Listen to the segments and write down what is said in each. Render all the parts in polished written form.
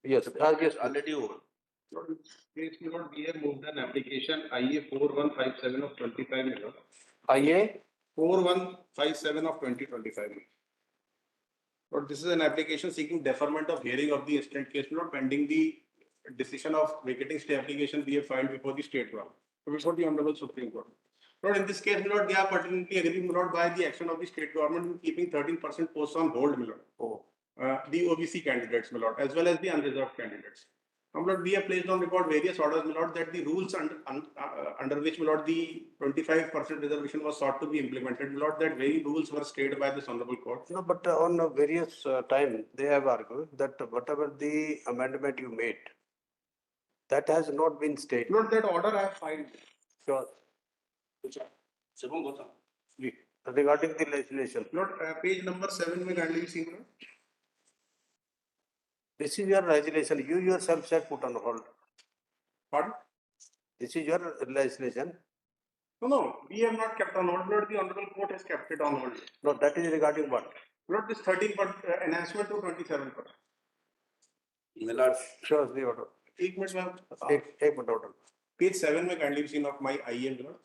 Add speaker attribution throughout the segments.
Speaker 1: Yes, yes,
Speaker 2: already over.
Speaker 3: Case Milord, we have moved an application IA 4157 of 25 Milord.
Speaker 1: IA
Speaker 3: 4157 of 2025. But this is an application seeking deferment of hearing of the instant case Milord pending the decision of vacating stay application we have filed before the state court, before the Honorable Supreme Court. Lord, in this case, Milord, they are pertinently agreeing, Milord, by the action of the state government in keeping 13% posts on hold, Milord. The OBC candidates, Milord, as well as the unreserved candidates. Milord, we have placed on record various orders, Milord, that the rules under which, Milord, the 25% reservation was sought to be implemented, Milord, that very rules were stayed by this Honorable Court.
Speaker 1: no, but on various time they have argued that whatever the amendment you made, that has not been stayed.
Speaker 3: Milord, that order I have filed.
Speaker 1: Sure.
Speaker 2: Shubham, go on.
Speaker 1: Regarding the legislation,
Speaker 3: Milord, page number 7 में kindly see, Milord.
Speaker 1: this is your legislation. You yourself said put on hold.
Speaker 3: Pardon?
Speaker 1: This is your legislation.
Speaker 3: No, we have not kept on hold, Milord. The Honorable Court has kept it on hold.
Speaker 1: No, that is regarding what?
Speaker 3: Milord, this 13% enhancement to 27%.
Speaker 2: Milord,
Speaker 1: Sure, the order.
Speaker 3: एक minute में
Speaker 1: एक minute order.
Speaker 3: Page 7 में kindly seen of my IA, Milord.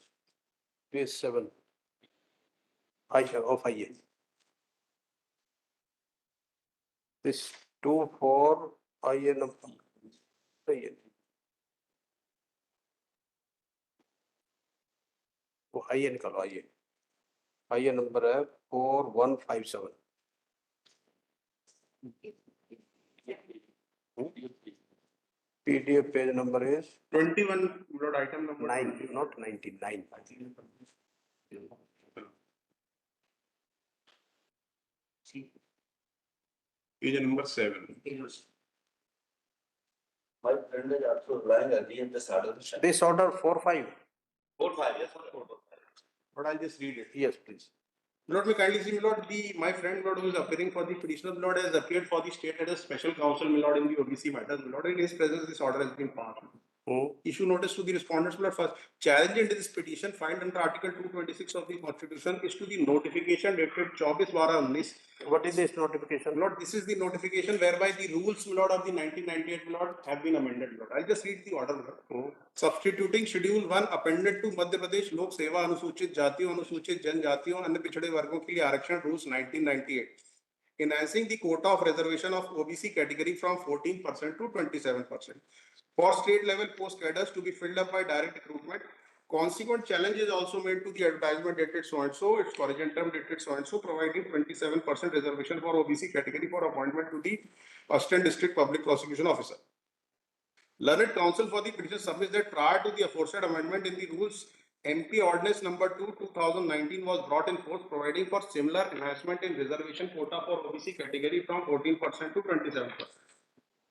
Speaker 1: Page 7. Of IA. This 2-4 IA number. IA. वो IA निकालो IA. IA number है 4157. PDF page number is
Speaker 3: 21, Milord, item number
Speaker 1: 9, not 99.
Speaker 3: Page number 7.
Speaker 2: my friend is also relying against the saddle.
Speaker 1: This order 4-5.
Speaker 2: 4-5, yes, 4-5.
Speaker 3: But I'll just read it.
Speaker 1: Yes, please.
Speaker 3: Milord, may kindly see, Milord, my friend, Milord, who is appearing for the petitioner, Milord, has appeared for the state as a special counsel, Milord, in the OBC matters, Milord. In his presence, this order has been passed. Issue notice to the respondents, Milord. First, challenge into this petition filed under Article 226 of the Constitution is to the notification dated 24/12/19.
Speaker 1: What is this notification?
Speaker 3: Milord, this is the notification whereby the rules, Milord, of the 1998, Milord, have been amended, Milord. I'll just read the order, Milord. Substituting Schedule 1 appended to Madhya Pradesh Lok Seva अनुसूचित जातियों अनुसूचित जनजातियों अन्य पिछड़े वर्गों के लिए आरक्षण rules 1998. Enhancing the quota of reservation of OBC category from 14% to 27%. For state level post cadres to be filled up by direct recruitment. Consequent challenge is also made to the advertisement dated so and so, its corrigendum dated so and so, providing 27% reservation for OBC category for appointment to the Assistant District Public Prosecution Officer. Learned counsel for the petition submits that prior to the aforesaid amendment in the rules, MP Ordinance number 2, 2019 was brought in force, providing for similar enhancement in reservation quota for OBC category from 14% to 27%.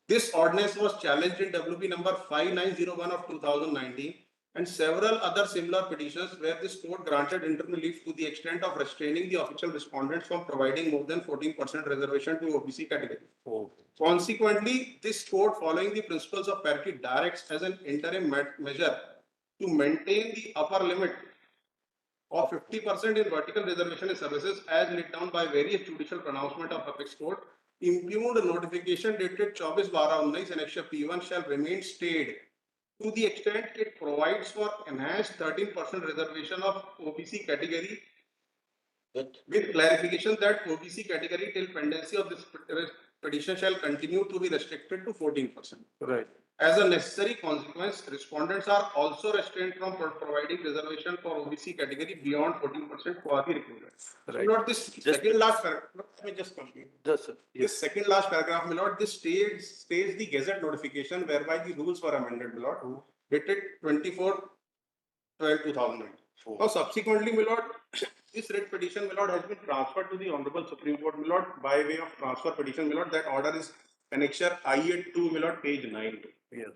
Speaker 3: This ordinance was challenged in WP number 5901 of 2019 and several other similar petitions where this court granted interim relief to the extent of restraining the official respondents from providing more than 14% reservation to OBC category. Consequently, this court, following the principles of parity, directs as an interim measure to maintain the upper limit of 50% in vertical reservation in services as laid down by various judicial pronouncement of apex court. Impugned notification dated 24/12/19 annexure P1 shall remain stayed to the extent it provides for enhanced 13% reservation of OBC category with clarification that OBC category till pendency of this petition shall continue to be restricted to 14%.
Speaker 1: Right.
Speaker 3: As a necessary consequence, respondents are also restrained from providing reservation for OBC category beyond 14% for the recruitment.
Speaker 1: Right.
Speaker 3: Milord, this second last paragraph, let me just complete.
Speaker 1: Just, yes.
Speaker 3: This second last paragraph, Milord, this states the Gazette notification whereby the rules were amended, Milord, dated 24/12/2009. Now, subsequently, Milord, this writ petition, Milord, has been transferred to the Honorable Supreme Court, Milord, by way of transfer petition, Milord. That order is annexure IA2, Milord, page 9.
Speaker 1: Yes.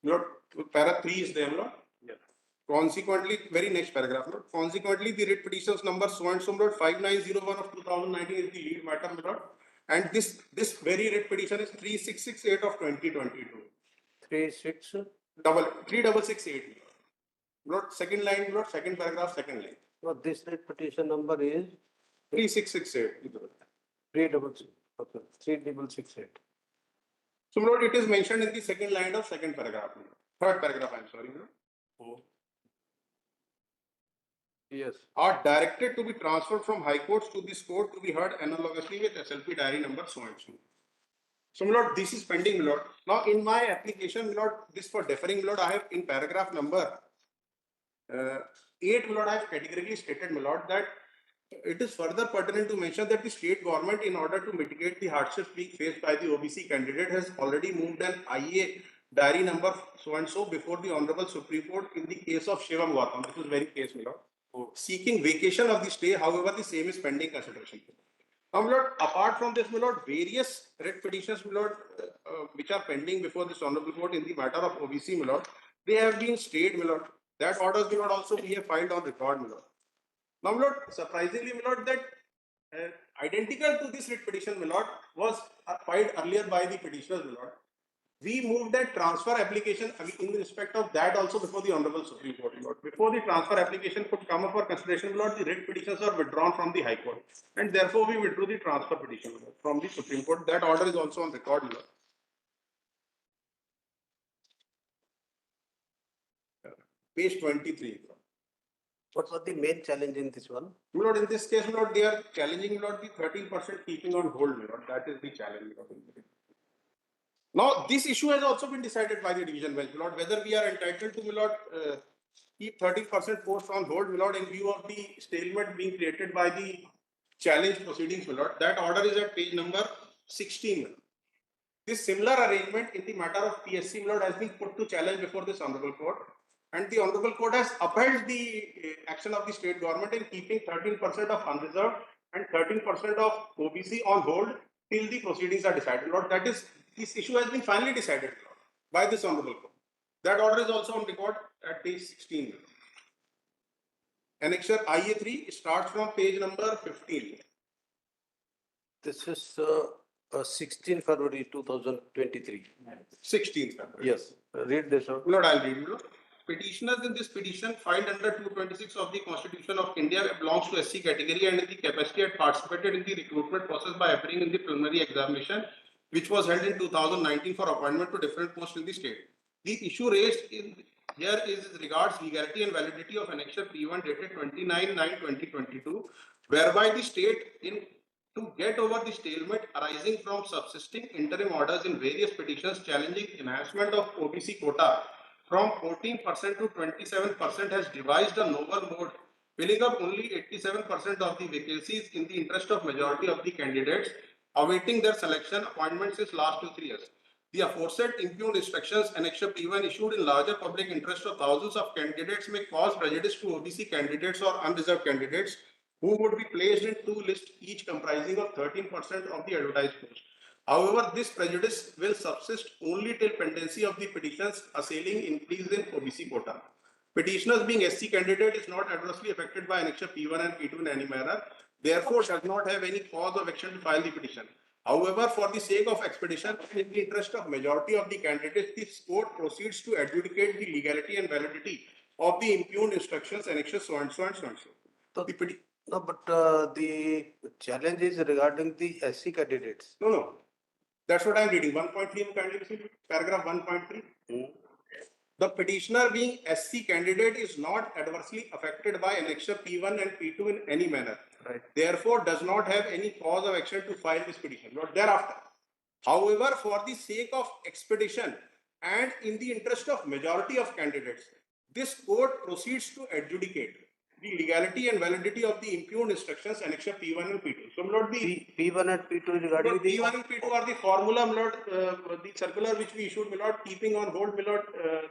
Speaker 3: Milord, para 3 is there, Milord.
Speaker 1: Yes.
Speaker 3: Consequently, very next paragraph, Milord. Consequently, the writ petitions number so and so, Milord, 5901 of 2019 is the lead matter, Milord. And this very writ petition is 3668 of 2022. 3668. Milord, second line, Milord, second paragraph, second line.
Speaker 1: No, this writ petition number is
Speaker 3: 3668.
Speaker 1: 3668. Okay, 3668.
Speaker 3: So, my lord, it is mentioned in the second line of second paragraph. My lord. Third paragraph, I'm sorry. My lord.
Speaker 1: Yes.
Speaker 3: Are directed to be transferred from High Courts to this court to be heard analogously with SLP diary number so and so. So, my lord, this is pending, my lord. Now, in my application, my lord, this for deferring, my lord, I have in paragraph number 8, my lord, I have categorically stated, my lord, that it is further pertinent to mention that the state government, in order to mitigate the hardships being faced by the OBC candidate, has already moved an IA diary number so and so before the Honorable Supreme Court in the case of Shivam Gautam. This was very case, my lord. Seeking vacation of the stay, however, the same is pending consideration. Now, my lord, apart from this, my lord, various writ petitions, my lord, which are pending before this Honorable Court in the matter of OBC, my lord, they have been stayed, my lord. That orders, my lord, also we have filed on record, my lord. Now, my lord, surprisingly, my lord, that identical to this writ petition, my lord, was filed earlier by the petitioners, my lord. We moved that transfer application in respect of that also before the Honorable Supreme Court, my lord. Before the transfer application could come up for consideration, my lord, the writ petitions are withdrawn from the High Court, and therefore we withdrew the transfer petition, my lord, from the Supreme Court. That order is also on record, my lord. Page 23.
Speaker 1: What was the main challenge in this one?
Speaker 3: My lord, in this case, my lord, they are challenging, my lord, the 13% keeping on hold, my lord. That is the challenge, my lord. Now, this issue has also been decided by the division bench, my lord, whether we are entitled to, my lord, keep 30% post on hold, my lord, in view of the stalemate being created by the challenge proceedings, my lord. That order is at page number 16. My lord. This similar arrangement in the matter of PSC, my lord, has been put to challenge before this Honorable Court. And the Honorable Court has upheld the action of the state government in keeping 13% of unreserved and 13% of OBC on hold till the proceedings are decided. Lord, that is, this issue has been finally decided, Lord, by this Honorable Court. That order is also on record at page 16. Annexure IA3 starts from page number 15.
Speaker 1: This is 16 February 2023.
Speaker 3: 16th February.
Speaker 1: Yes. Read this out.
Speaker 3: Lord, I'll read you. Petitioners in this petition filed under 226 of the Constitution of India belongs to SC category and in the capacity had participated in the recruitment process by appearing in the preliminary examination, which was held in 2019 for appointment to different posts in the state. The issue raised in here is regards legality and validity of Annexure P1 dated 29/9/2022, whereby the state in to get over the stalemate arising from subsisting interim orders in various petitions challenging enhancement of OBC quota from 14% to 27% has devised a novel mode, filling up only 87% of the vacancies in the interest of majority of the candidates awaiting their selection appointments since last 2-3 years. The aforesaid impugned instructions Annexure P1 issued in larger public interest of thousands of candidates may cause prejudice to OBC candidates or unreserved candidates who would be placed in 2 lists, each comprising of 13% of the advertised post. However, this prejudice will subsist only till pendency of the petitions assailing increase in OBC quota. Petitioners being SC candidate is not adversely affected by Annexure P1 and P2 in any manner, therefore does not have any cause of action to file the petition. However, for the sake of expedition and in the interest of majority of the candidates, this court proceeds to adjudicate the legality and validity of the impugned instructions Annexure so and so and so and so.
Speaker 1: So,
Speaker 3: The
Speaker 1: no, but the challenge is regarding the SC candidates.
Speaker 3: No. That's what I'm reading. 1.3, kindly listen to paragraph 1.3. The petitioner being SC candidate is not adversely affected by Annexure P1 and P2 in any manner.
Speaker 1: Right.
Speaker 3: Therefore, does not have any cause of action to file this petition. Not thereafter. However, for the sake of expedition and in the interest of majority of candidates, this court proceeds to adjudicate the legality and validity of the impugned instructions Annexure P1 and P2. So, Lord, the
Speaker 1: P1 and P2 regarding the
Speaker 3: P1 and P2 are the formula, my lord, the circular which we issued, my lord, keeping on hold, my lord,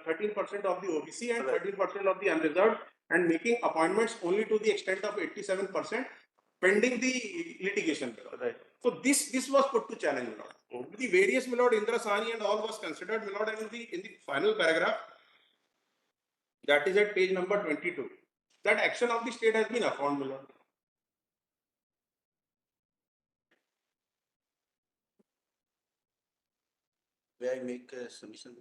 Speaker 3: 13% of the OBC and 13% of the unreserved, and making appointments only to the extent of 87%, pending the litigation, my lord.
Speaker 1: Right.
Speaker 3: So this was put to challenge, my lord. The various, my lord, Indra Sahni and all was considered, my lord, and in the final paragraph, that is at page number 22, that action of the state has been affirmed, my lord.
Speaker 2: May I make a submission?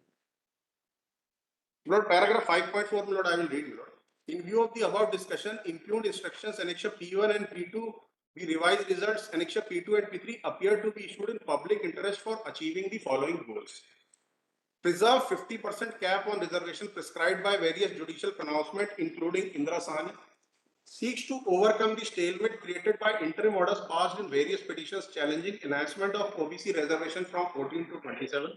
Speaker 3: Lord, paragraph 5.4, Lord, I will read, Lord. In view of the above discussion, impugned instructions Annexure P1 and P2 The revised results, Annexure P2 and P3, appear to be issued in public interest for achieving the following goals. Preserve 50% cap on reservation prescribed by various judicial pronouncements, including Indra Sahani. Seeks to overcome the stalemate created by interim orders passed in various petitions challenging enhancement of OBC reservation from 14 to 27.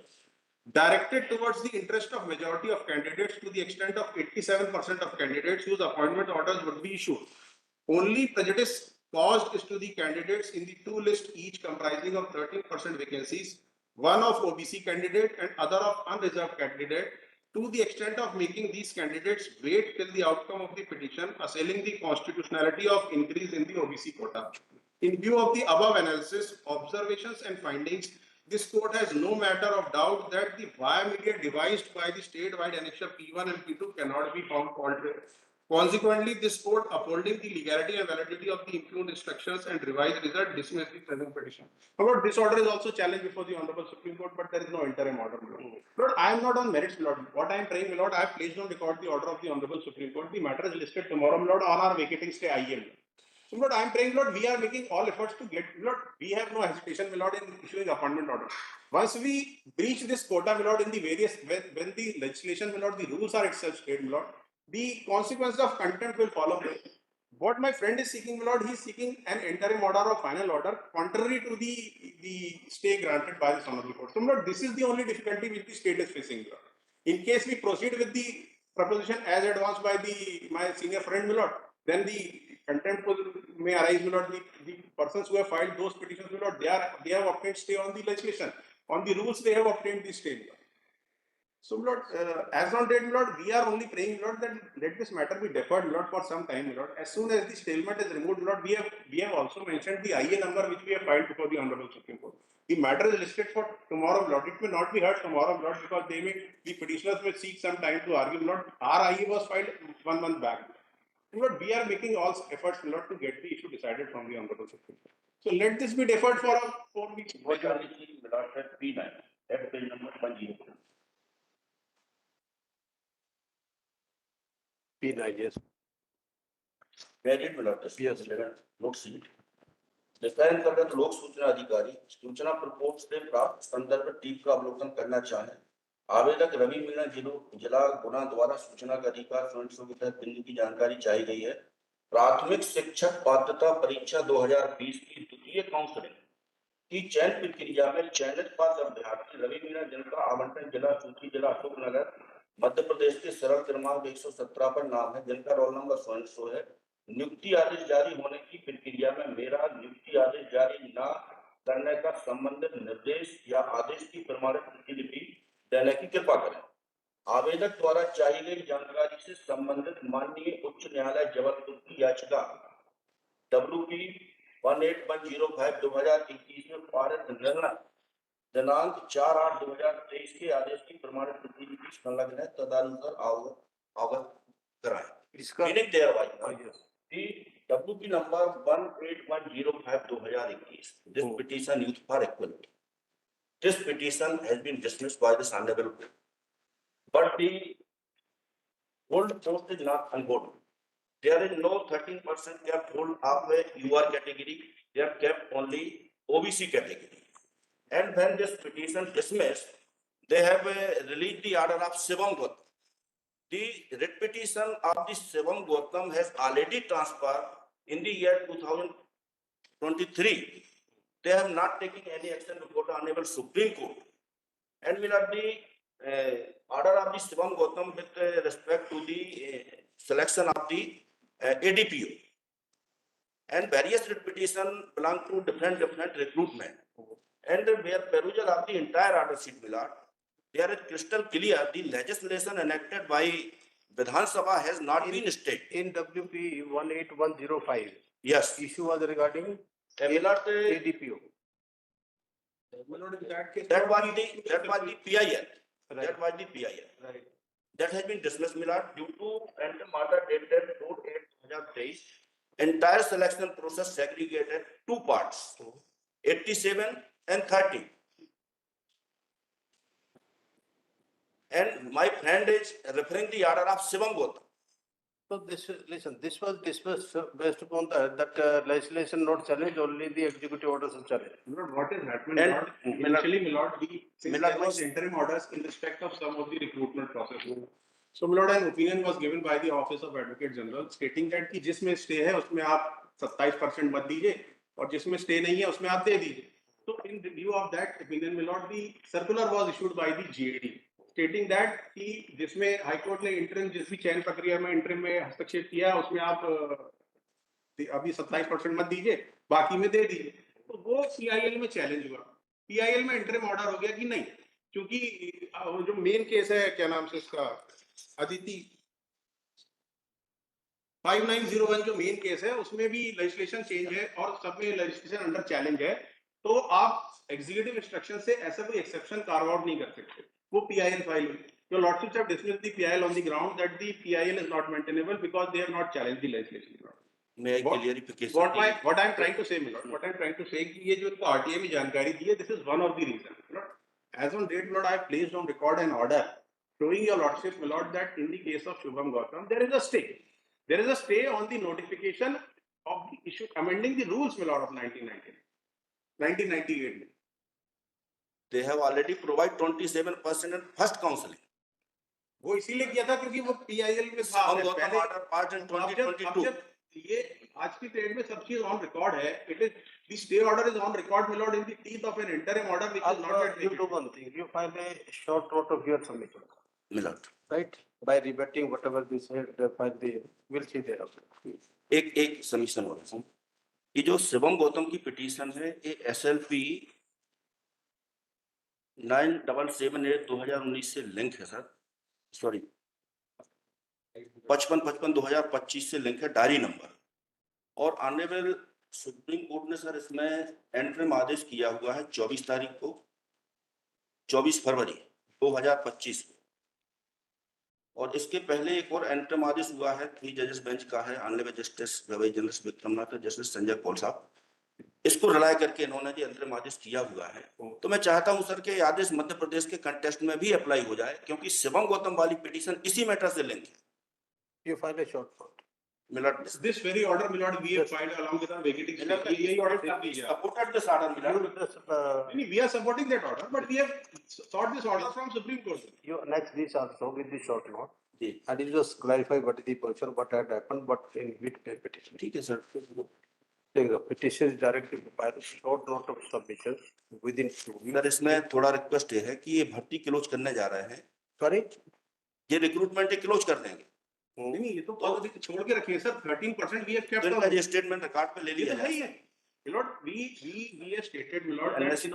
Speaker 3: Directed towards the interest of majority of candidates to the extent of 87% of candidates whose appointment orders would be issued. Only prejudice caused is to the candidates in the two lists, each comprising of 13% vacancies, one of OBC candidate and other of unreserved candidate, to the extent of making these candidates wait till the outcome of the petition, assailing the constitutionality of increase in the OBC quota. In view of the above analysis, observations and findings, this court has no matter of doubt that the via media devised by the state-wide annexure P1 and P2 cannot be found faulty. Consequently, this court, upholding the legality and validity of the impugned instructions and revised result, dismissed the present petition. However, this order is also challenged before the Honorable Supreme Court, but there is no interim order. Lord, I am not on merits, Lord. What I am praying, Lord, I have placed on record the order of the Honorable Supreme Court. The matter is listed tomorrow, Lord, on our vacating stay IM. So, Lord, I am praying, Lord, we are making all efforts to get, Lord, we have no hesitation, Lord, in issuing appointment order. Once we breach this quota, Lord, in the various, when the legislation, Lord, the rules are itself stated, Lord, the consequence of contempt will follow. What my friend is seeking, Lord, he is seeking an interim order or final order contrary to the stay granted by the Honorable Court. So, Lord, this is the only difficulty which the state is facing, Lord. In case we proceed with the proposition as advanced by my senior friend, Lord, then the contempt may arise, Lord. The persons who have filed those petitions, Lord, they have obtained stay on the legislation, on the rules they have obtained the stay, Lord. So, Lord, as on date, Lord, we are only praying, Lord, that let this matter be deferred, Lord, for some time, Lord. As soon as the stalemate is removed, Lord, we have also mentioned the IA number which we have filed before the Honorable Supreme Court. The matter is listed for tomorrow, Lord. It may not be heard tomorrow, Lord, because the petitioners may seek some time to argue, Lord. Our IA was filed 1 month back. Lord, we are making all efforts, Lord, to get the issue decided from the Honorable Supreme Court. So let this be deferred for 4 weeks.
Speaker 2: What are the Milord at P9, at page number 103.
Speaker 1: P9, yes.
Speaker 2: Valid Milord.
Speaker 1: Yes.
Speaker 2: Note C. Define करगत लोक सूचना अधिकारी सूचना प्रकोप से प्राप्त संदर्भ टीप का अवलोकन करना चाहे आवेदक रवि मीणा जिला गुना द्वारा सूचना का अधिकार स्वयं के तहत बिंदु की जानकारी चाही गई है। प्राथमिक शिक्षक पात्रता परीक्षा 2020 की द्वितीय काउंसलिंग की चयन प्रक्रिया में चयनित पात्र अभ्यर्थी रवि मीणा जिनका आवंटन जिला सूची जिला अशोकनगर मध्य प्रदेश के सरल क्रमांक 117 पर नाम है, जिनका रोल नंबर स्वयं है। नियुक्ति आदेश जारी होने की प्रक्रिया में मेरा नियुक्ति आदेश जारी न करने का संबंधित निर्देश या आदेश की प्रमाणित प्रतिलिपि देने की कृपा करें। आवेदक द्वारा चाहिए गई जानकारी से संबंधित माननीय उच्च न्यायालय जबलपुर की याचिका WP 18105/2021 में पारित निर्णय दिनांक 4/8/2023 के आदेश की प्रमाणित प्रतिलिपि संलग्न है, तदनुसार अवगत कराएं।
Speaker 1: इसका
Speaker 2: The WP number 18105/2021. This petition used for equality. This petition has been dismissed by the Honorable Court. But the hold post is not ungood. There is no 13% cap hold of a UR category. They are kept only OBC category. And when this petition dismissed, they have released the order of Shivam Gautam. The writ petition of the Shivam Gautam has already transferred in the year 2023. They have not taken any action before the Honorable Supreme Court. And will have the order of the Shivam Gautam with respect to the selection of the ADPO. And various writ petitions belong to different recruitment. And where perusal of the entire order sheet will are, there is crystal clear the legislation enacted by Vidhan Sabha has not been stated.
Speaker 1: In WP 18105,
Speaker 2: Yes.
Speaker 1: issue was regarding
Speaker 2: ADPO. That was the PIL.
Speaker 1: Right.
Speaker 2: That was the PIL.
Speaker 1: Right.
Speaker 2: That has been dismissed, Milord, due to random order dated 4/8/2023. Entire selection process segregated two parts, 87 and 30. And my friend is referring the order of Shivam Gautam.
Speaker 1: So this, listen, this was discussed based upon that legislation not challenge, only the executive orders are challenged.
Speaker 3: Lord, what has happened,
Speaker 2: And
Speaker 3: Lord?
Speaker 2: Millard-
Speaker 3: Initially, Millard, since
Speaker 2: Millard
Speaker 3: there was
Speaker 2: was-
Speaker 3: interim orders in respect of some of the recruitment processes. So, Millard, an opinion was given by the Office of Advocate General stating that कि जिसमें stay है उसमें आप 27% मत दीजिए और जिसमें stay नहीं है उसमें आप दे दीजिए. So, in view of that opinion, Millard, the circular was issued by the GAD stating that कि जिसमें High Court ने interim जिस भी चयन प्रक्रिया में interim में हस्तक्षेप किया उसमें आप अभी 27% मत दीजिए, बाकी में दे दीजिए. तो वो PIL में चैलेंज हुआ. PIL में इंटरिम ऑर्डर हो गया कि नहीं, क्योंकि जो मेन केस है, क्या नाम से उसका, अदिति 5901 जो मेन केस है उसमें भी लेजिस्लेशन चेंज है और सब में लेजिस्लेशन अंडर चैलेंज है. तो आप एग्जीक्यूटिव इंस्ट्रक्शन से ऐसा कोई एक्सेप्शन कार्व आउट नहीं कर सकते. वो PIL फाइल हुई. Your lordships have dismissed the PIL on the ground that the PIL is not maintainable because they have not challenged the legislation.
Speaker 2: May I
Speaker 3: What-
Speaker 2: clarification?
Speaker 3: What I'm trying to say, Milord, what I'm trying to say कि ये जो इनको RTA में जानकारी दी है, this is one of the reasons. Milord, as on date, Milord, I have placed on record an order showing your lordship, Milord, that in the case of Shubham Gautam, there is a stay. There is a stay on the notification of the issue amending the rules, Milord, of 1998.
Speaker 2: They have already provided 27% in first counseling.
Speaker 3: वो इसीलिए किया था क्योंकि वो PIL में था.
Speaker 2: Shubham Gautam order passed in
Speaker 3: अब जब
Speaker 2: 2022.
Speaker 3: ये आज की डेट में सब चीज ऑन रिकॉर्ड है. It is the stay order is on record, my lord, in the teeth of an interim order which is not yet
Speaker 1: You do
Speaker 3: executed.
Speaker 1: one thing, you file a short note of your submission,
Speaker 2: Millard.
Speaker 1: right? By rebutting whatever they said, file the, we'll see thereafter.
Speaker 2: एक submission हो रहा है. ये जो शिवम गौतम की petition है, ये SLP 9778/2019 से लिंक है सर. सॉरी 5555/2025 से लिंक है, डायरी नंबर. और ऑनरेबल सुप्रीम कोर्ट ने सर इसमें एंटरिम आदेश किया हुआ है 24 तारीख को, 24 फरवरी 2025 को. और इसके पहले एक और एंटरिम आदेश हुआ है 3 जजेस बेंच का है, honourable justice Gavai general Vikramnath, justice Sanjay Kaul साहब. इसको रिलाय करके इन्होंने जो अंतरिम आदेश किया हुआ है, तो मैं चाहता हूं सर कि ये आदेश मध्य प्रदेश के कंटेस्ट में भी अप्लाई हो जाए, क्योंकि शिवम गौतम वाली पिटीशन इसी मैटर से लिंक है.
Speaker 1: You file a short note.
Speaker 2: Millard,
Speaker 3: This very order, my lord, we have filed along with our vacating stay. यही order set कीजिए आप.
Speaker 2: supported this order, Millard.
Speaker 1: You just,
Speaker 3: नहीं, we are supporting that order, but we have sought this order from Supreme Court.
Speaker 1: you annex this also with the short note,
Speaker 2: ji,
Speaker 1: and you just clarify what is the position, what had happened, what in which petition.
Speaker 2: ठीक है sir.
Speaker 1: The petition is directed to file a short note of submission within 2 weeks.
Speaker 2: Sir इसमें थोड़ा request है कि ये भर्ती close करने जा रहे हैं,
Speaker 1: Sorry?
Speaker 2: ये रिक्रूटमेंट क्लोज कर देंगे,
Speaker 3: नहीं, ये तो पॉलिसी छोड़ के रखिए सर. 13% we have
Speaker 2: तो
Speaker 3: kept
Speaker 2: इनका
Speaker 3: on.
Speaker 2: ये स्टेटमेंट रिकॉर्ड पे ले
Speaker 3: ये
Speaker 2: लिया
Speaker 3: तो है ही
Speaker 2: जाए.
Speaker 3: है. My lord, we have stated, my lord, that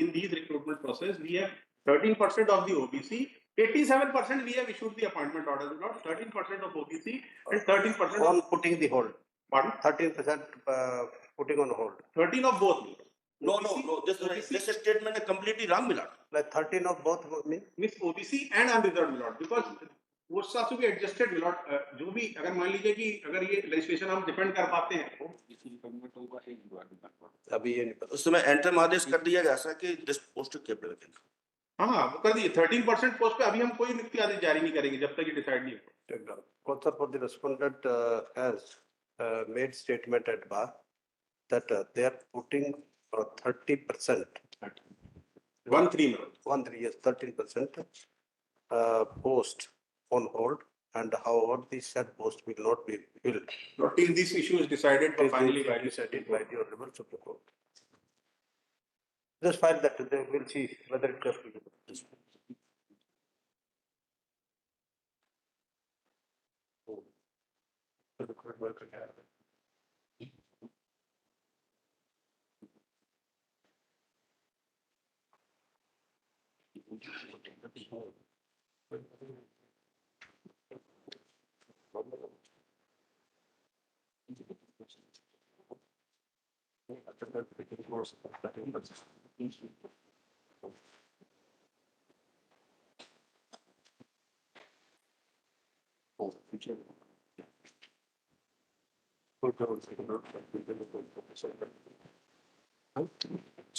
Speaker 3: in these recruitment process, we have 13% of the OBC, 87% we have issued the appointment orders, my lord, 13% of OBC and 13%
Speaker 1: On
Speaker 3: of,
Speaker 1: putting the hold,
Speaker 3: pardon,
Speaker 1: 13% putting on hold,
Speaker 3: 13 of both. my lord.
Speaker 2: No,
Speaker 3: OBC,
Speaker 2: this statement is completely wrong, Millard.
Speaker 1: like 13 of both mean?
Speaker 3: Means OBC and unreserved, my lord, because वो साथ भी adjusted, my lord, जो भी अगर मान लीजिए कि अगर ये लेजिस्लेशन हम डिपेंड कर पाते हैं
Speaker 1: अभी ये नहीं पता.
Speaker 2: उस समय एंटरम आदेश कर दिया जैसा कि दिस पोस्ट केप्ट वैकेंट.
Speaker 3: हाँ वो कर दिए. 13% पोस्ट पे अभी हम कोई नियुक्ति आदेश जारी नहीं करेंगे जब तक ये डिसाइड नहीं हो.
Speaker 1: Kothar for the respondent has made statement at bar that they are putting 30%,
Speaker 3: 1-3 में.
Speaker 1: 13% post on hold, and however the said post will not be filled.
Speaker 3: Till this issue is decided
Speaker 1: It is
Speaker 3: finally by
Speaker 1: decided by the Honorable Supreme Court. Just file that, they will see whether it has to be.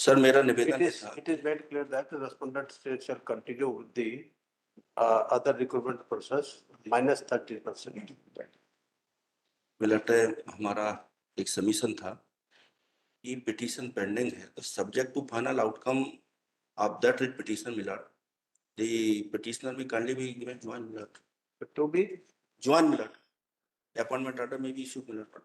Speaker 2: Sir मेरा निवेदन
Speaker 1: It is made clear that the respondent state shall continue with the other recruitment process minus 30%.
Speaker 2: Milord हमारा एक submission था कि petition pending है, तो subject to final outcome of that petition milord the petitioner भी kindly be given join milord
Speaker 1: To be,
Speaker 2: appointment order may be issued milord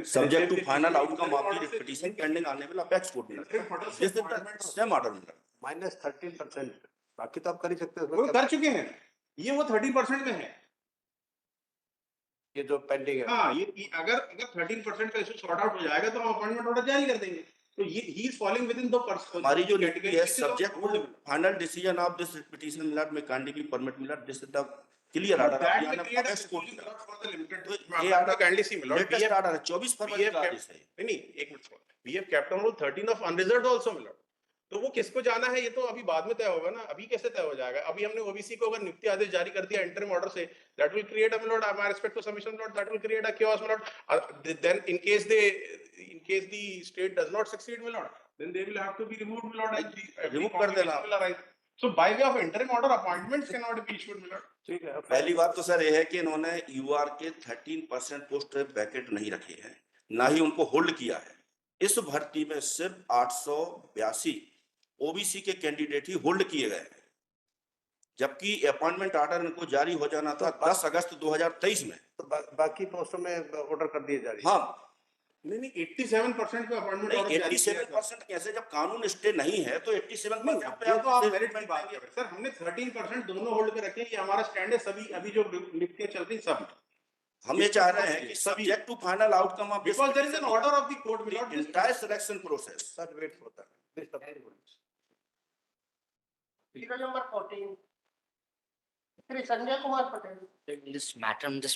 Speaker 2: subject to final outcome of the petition pending on level apex court milord this is the same order milord
Speaker 1: -13%, बाकी तो आप कर ही सकते हो
Speaker 3: वो
Speaker 1: उसमें क्या-
Speaker 3: कर चुके हैं, ये वो 13% में है।
Speaker 1: ये जो पेंडिंग है।
Speaker 3: हाँ, ये अगर 13% का इशू सॉर्ट आउट हो जाएगा तो हम अपॉइंटमेंट ऑर्डर जारी कर देंगे। तो ये he is falling within the person.
Speaker 2: हमारी जो नीति है subject to final decision of this petition milord में kindly be permit milord this is the clear order of the apex court
Speaker 3: ये आपका kindly see milord,
Speaker 2: latest order है 24 फरवरी का आदेश है।
Speaker 3: नहीं, एक minute, we have kept on rule 13 of unreserved also milord. तो वो किसको जाना है ये तो अभी बाद में तय होगा ना, अभी कैसे तय हो जाएगा? अभी हमने ओबीसी को अगर नियुक्ति आदेश जारी कर दिया इंटरिम ऑर्डर से, that will create a milord, my respect to submission milord, that will create a chaos milord. Then in case the state does not succeed milord, then they will have to be removed milord,
Speaker 2: Remove कर देना।
Speaker 3: So by way of interim order appointments can not be issued milord.
Speaker 1: ठीक है।
Speaker 2: पहली बात तो sir ये है कि इन्होंने यूआर के 13% पोस्ट बैकेट नहीं रखे हैं, ना ही उनको होल्ड किया है। इस भर्ती में सिर्फ 882 ओबीसी के कैंडिडेट ही होल्ड किए गए हैं, जबकि अपॉइंटमेंट ऑर्डर इनको जारी हो जाना था 10 अगस्त 2023 में।
Speaker 1: तो बाकी पोस्टों में ऑर्डर कर दिए जा रहे हैं।
Speaker 2: हाँ,
Speaker 3: नहीं 87% पे अपॉइंटमेंट ऑर्डर जारी किया था।
Speaker 2: 87% कैसे, जब कानून स्टे नहीं है तो 87% पे
Speaker 3: ये तो आप
Speaker 2: आप
Speaker 3: मेरिट की बात कर रहे हैं सर, हमने 13% दोनों होल्ड पे रखे, ये हमारा स्टैंड है। सभी अभी जो नियुक्तियां चल रही सब,
Speaker 2: हम ये चाह रहे हैं कि subject to final outcome of
Speaker 3: because there is an order of the court
Speaker 2: the entire selection process.
Speaker 1: Sir wait for that, list of rules.
Speaker 4: Ticket number 14. Shri Sanjay Kumar Patel.
Speaker 5: In this matter, this